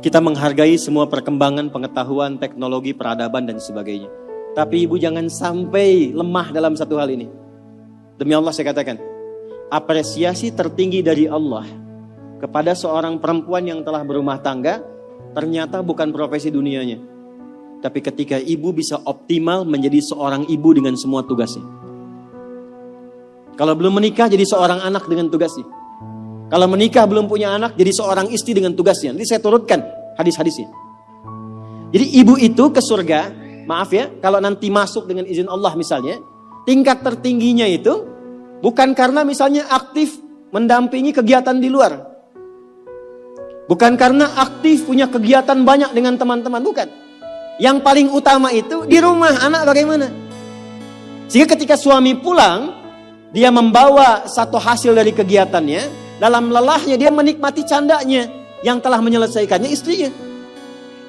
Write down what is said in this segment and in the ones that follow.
Kita menghargai semua perkembangan pengetahuan, teknologi, peradaban dan sebagainya. Tapi ibu jangan sampai lemah dalam satu hal ini. Demi Allah saya katakan, apresiasi tertinggi dari Allah kepada seorang perempuan yang telah berumah tangga ternyata bukan profesi dunianya. Tapi ketika ibu bisa optimal menjadi seorang ibu dengan semua tugasnya. Kalau belum menikah jadi seorang anak dengan tugasnya. Kalau menikah belum punya anak jadi seorang istri dengan tugasnya. Nanti saya turutkan hadis-hadisnya. Jadi ibu itu ke surga, maaf ya, kalau nanti masuk dengan izin Allah misalnya, tingkat tertingginya itu bukan karena misalnya aktif mendampingi kegiatan di luar. Bukan karena aktif punya kegiatan banyak dengan teman-teman, bukan. Yang paling utama itu di rumah, anak bagaimana. Sehingga ketika suami pulang, dia membawa satu hasil dari kegiatannya. Dalam lelahnya dia menikmati candanya yang telah menyelesaikannya istrinya.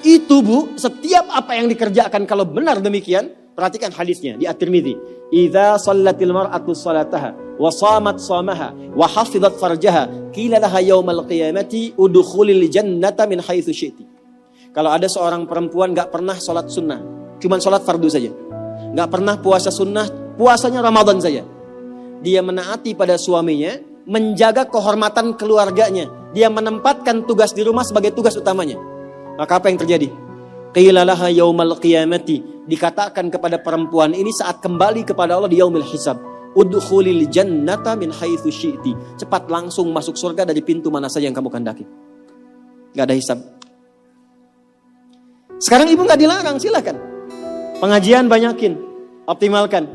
Itu bu, setiap apa yang dikerjakan kalau benar demikian, perhatikan hadisnya di At-Tirmidzi. Idza shallatil mar'atu salataha wa shamat shamaha wa hafizat farjaha qila laha yaumal qiyamati udkhulil jannata min haitsu syi'ti. Kalau ada seorang perempuan enggak pernah salat sunnah, cuma salat fardu saja. Enggak pernah puasa sunnah, puasanya Ramadan saja. Dia menaati pada suaminya, menjaga kehormatan keluarganya. Dia menempatkan tugas di rumah sebagai tugas utamanya. Maka apa yang terjadi? Qila laha yaumal qiyamati, dikatakan kepada perempuan ini saat kembali kepada Allah di yaumil hisab, udkhulil jannata min haitsu syi'ti. Cepat langsung masuk surga dari pintu mana saja yang kamu kehendaki. Enggak ada hisab. Sekarang ibu enggak dilarang, silakan. Pengajian banyakin, optimalkan.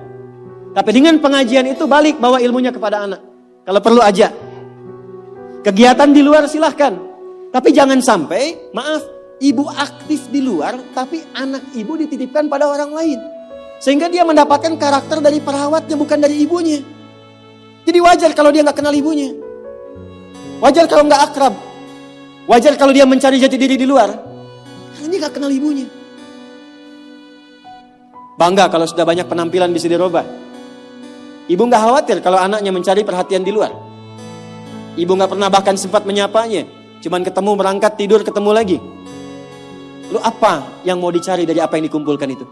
Tapi dengan pengajian itu balik bawa ilmunya kepada anak. Kalau perlu aja. Kegiatan di luar silahkan. Tapi jangan sampai, maaf, ibu aktif di luar, tapi anak ibu dititipkan pada orang lain. Sehingga dia mendapatkan karakter dari perawatnya, bukan dari ibunya. Jadi wajar kalau dia gak kenal ibunya. Wajar kalau gak akrab. Wajar kalau dia mencari jati diri di luar. Karena dia gak kenal ibunya. Bangga kalau sudah banyak penampilan bisa dirubah. Ibu gak khawatir kalau anaknya mencari perhatian di luar. Ibu gak pernah bahkan sempat menyapanya. Cuman ketemu, berangkat, tidur, ketemu lagi. Lu apa yang mau dicari dari apa yang dikumpulkan itu?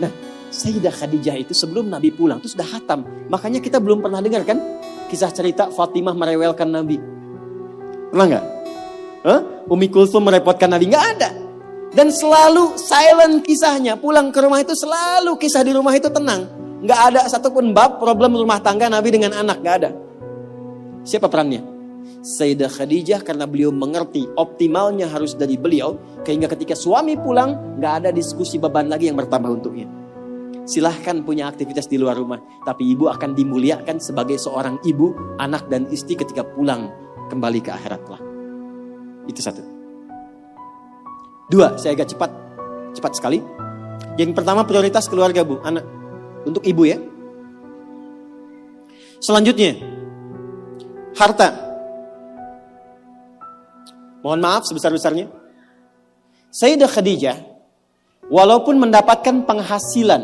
Nah, Sayyidah Khadijah itu sebelum Nabi pulang itu sudah khatam. Makanya kita belum pernah dengar kan kisah cerita Fatimah merewelkan Nabi. Pernah gak? Umi Kulsum merepotkan Nabi? Gak ada. Dan selalu silent kisahnya. Pulang ke rumah itu selalu kisah di rumah itu tenang. Nggak ada satupun bab problem rumah tangga Nabi dengan anak, nggak ada. Siapa perannya? Sayyidah Khadijah, karena beliau mengerti optimalnya harus dari beliau, sehingga ketika suami pulang nggak ada diskusi beban lagi yang bertambah untuknya. Silahkan punya aktivitas di luar rumah, tapi ibu akan dimuliakan sebagai seorang ibu, anak dan istri ketika pulang kembali ke akhirat lah. Itu satu. Dua, saya agak cepat sekali. Yang pertama prioritas keluarga bu, anak. Untuk ibu ya. Selanjutnya, harta. Mohon maaf sebesar-besarnya. Sayyidah Khadijah, walaupun mendapatkan penghasilan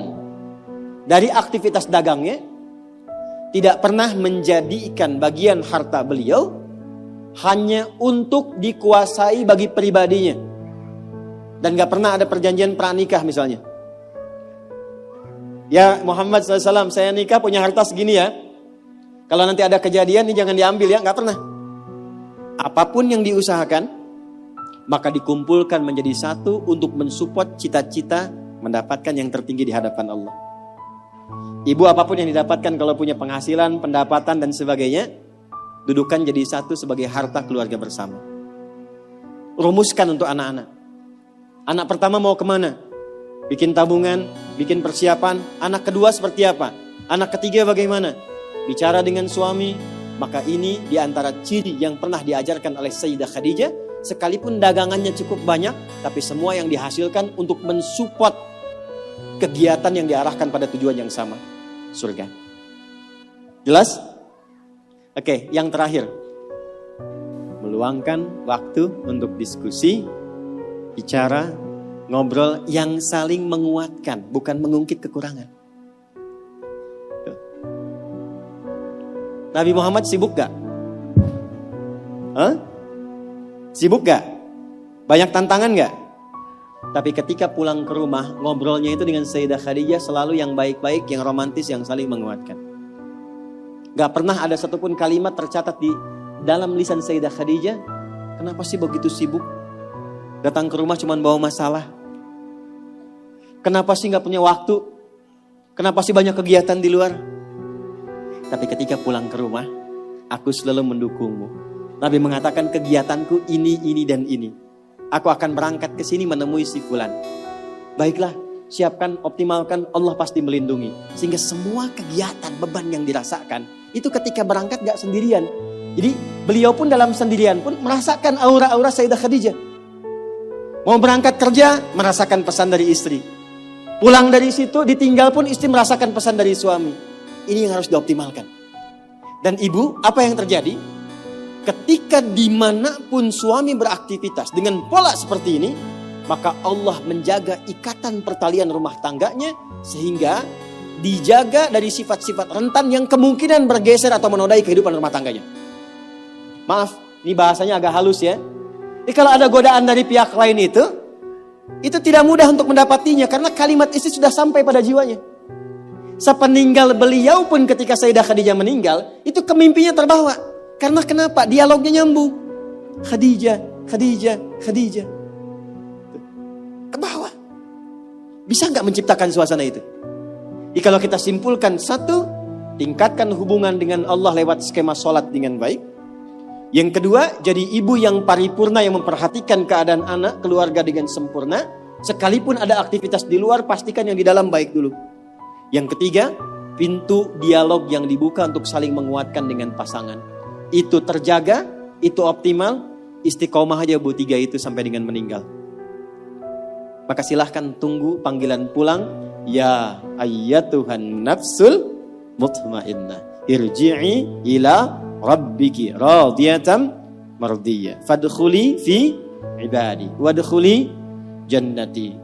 dari aktivitas dagangnya, tidak pernah menjadikan bagian harta beliau hanya untuk dikuasai bagi pribadinya. Dan gak pernah ada perjanjian pranikah misalnya. Ya Muhammad SAW, saya nikah punya harta segini ya. Kalau nanti ada kejadian ini jangan diambil ya, gak pernah. Apapun yang diusahakan, maka dikumpulkan menjadi satu untuk mensupport cita-cita mendapatkan yang tertinggi di hadapan Allah. Ibu apapun yang didapatkan kalau punya penghasilan, pendapatan dan sebagainya, dudukan jadi satu sebagai harta keluarga bersama. Rumuskan untuk anak-anak. Anak pertama mau kemana? Bikin tabungan, bikin persiapan. Anak kedua seperti apa? Anak ketiga bagaimana? Bicara dengan suami. Maka ini diantara ciri yang pernah diajarkan oleh Sayyidah Khadijah. Sekalipun dagangannya cukup banyak, tapi semua yang dihasilkan untuk mensupport kegiatan yang diarahkan pada tujuan yang sama, surga. Jelas? Oke, yang terakhir. Meluangkan waktu untuk diskusi, bicara, ngobrol yang saling menguatkan, bukan mengungkit kekurangan. Tuh. Nabi Muhammad sibuk gak? Sibuk gak? Banyak tantangan nggak? Tapi ketika pulang ke rumah, ngobrolnya itu dengan Sayyidah Khadijah selalu yang baik-baik, yang romantis, yang saling menguatkan. Gak pernah ada satupun kalimat tercatat di dalam lisan Sayyidah Khadijah, kenapa sih begitu sibuk? Datang ke rumah cuma bawa masalah. Kenapa sih gak punya waktu? Kenapa sih banyak kegiatan di luar? Tapi ketika pulang ke rumah, aku selalu mendukungmu. Nabi mengatakan kegiatanku ini, dan ini. Aku akan berangkat ke sini menemui si fulan. Baiklah, siapkan, optimalkan, Allah pasti melindungi. Sehingga semua kegiatan, beban yang dirasakan, itu ketika berangkat gak sendirian. Jadi beliau pun dalam sendirian pun merasakan aura-aura Sayyidah Khadijah. Mau berangkat kerja, merasakan pesan dari istri. Pulang dari situ, ditinggal pun istri merasakan pesan dari suami. Ini yang harus dioptimalkan. Dan ibu, apa yang terjadi? Ketika dimanapun suami beraktivitas dengan pola seperti ini, maka Allah menjaga ikatan pertalian rumah tangganya, sehingga dijaga dari sifat-sifat rentan yang kemungkinan bergeser atau menodai kehidupan rumah tangganya. Maaf, ini bahasanya agak halus ya. Jadi kalau ada godaan dari pihak lain itu tidak mudah untuk mendapatinya, karena kalimat istri sudah sampai pada jiwanya. Sepeninggal beliau pun ketika Sayyidah Khadijah meninggal, itu kemimpinya terbawa. Karena kenapa? Dialognya nyambung. Khadijah. Ke bawah. Bisa nggak menciptakan suasana itu? Jadi kalau kita simpulkan, satu, tingkatkan hubungan dengan Allah lewat skema sholat dengan baik. Yang kedua, jadi ibu yang paripurna yang memperhatikan keadaan anak, keluarga dengan sempurna. Sekalipun ada aktivitas di luar, pastikan yang di dalam baik dulu. Yang ketiga, pintu dialog yang dibuka untuk saling menguatkan dengan pasangan. Itu terjaga, itu optimal, istiqomah aja Bu 3 itu sampai dengan meninggal. Maka silahkan tunggu panggilan pulang. Ya ayyatuhan nafsul mutmainnah, irji'i ila rabbiki radiyatan mardiyah, fadkhuli fi ibadi wadkhuli jannati.